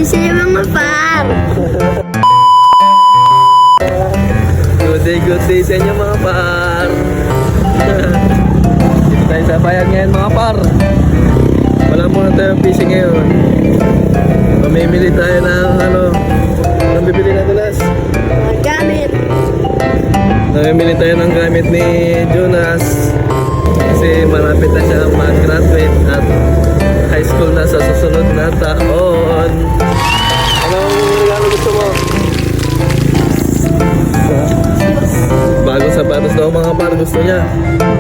day sa inyo mga par. Good day sa inyo mga par. Dito tayo sa bayan ngayon mga par. Wala muna tayong fishing ngayon. Mamimili tayo ng anong bibili na tulas? Gamit. Namimili tayo ng gamit ni Jonas kasi malapit na siya mag-graduate at high school na sa susunod na taon. Anong regalo gusto mo? Bagong sapatos daw mga par gusto niya.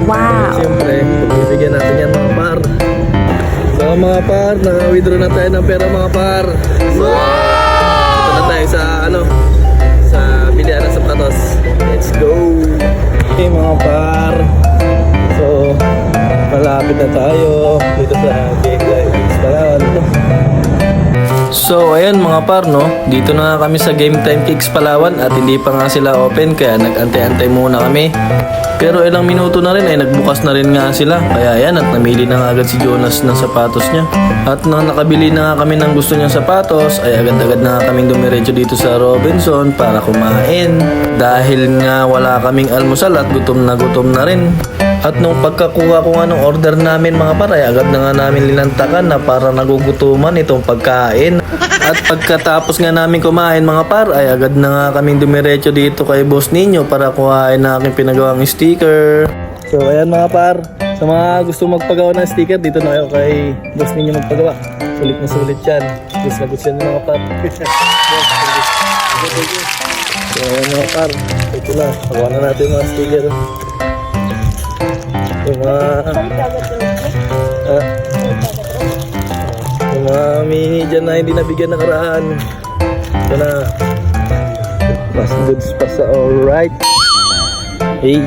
Wow. Siyempre, bibigyan natin yan mga par. So mga par, naka-withdraw na tayo ng pera mga par. So, ito na tayo sa sa bilihan ng sapatos. Let's go! Okay mga par. So, malapit na tayo dito sa Game Times Palawan. So ayan mga par, no, dito na nga kami sa Game Time Kicks Palawan at hindi pa nga sila open kaya nag-antay-antay muna kami. Pero ilang minuto na rin ay nagbukas na rin nga sila. Kaya ayan, at namili na nga agad si Jonas ng sapatos niya. At nang nakabili na nga kami ng gusto niyang sapatos ay agad-agad na nga kaming dumiretso dito sa Robinson para kumain. Dahil nga wala kaming almusal at gutom na rin. At nung pagkakuha ko nga ng order namin mga par ay agad na nga namin linantakan na para nagugutuman itong pagkain. At pagkatapos nga namin kumain mga par ay agad na nga kaming dumiretso dito kay Boss Ninyo para kuhain na aking pinagawang sticker. So ayan mga par, sa mga gusto magpagawa ng sticker dito na kayo kay Boss Ninyo magpagawa. Sulit na sulit yan. Gusto na gusto yan mga par. So ayan mga par, ito na, pagawa na natin mga sticker. Yung mga mini dyan na hindi nabigyan ng karaan. Ito na. Mas goods pa sa alright. Hey.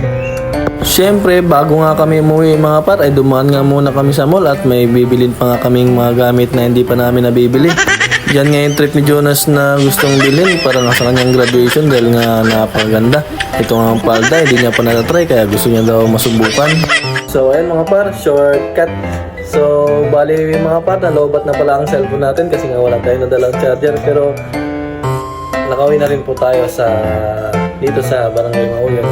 Siyempre, bago nga kami umuwi mga par, ay dumaan nga muna kami sa mall at may bibilin pa nga kaming mga gamit na hindi pa namin nabibili. Yan nga yung trip ni Jonas na gustong bilhin para nga sa kanyang graduation dahil nga napakaganda. Ito nga ang palda, hindi niya pa natatry kaya gusto niya daw masubukan. So ayan mga par, shortcut. So bali mga par, nalobat na pala ang cellphone natin kasi nga wala tayong nadalang charger. Pero nakauwi na rin po tayo dito sa Barangay Mauyon.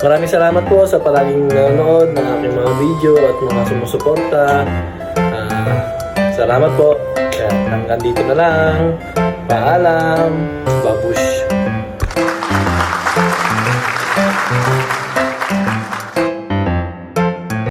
Maraming salamat po sa palaging nanonood ng aking mga video at mga sumusuporta. Salamat po. Kaya hanggang dito na lang. Paalam. Babush.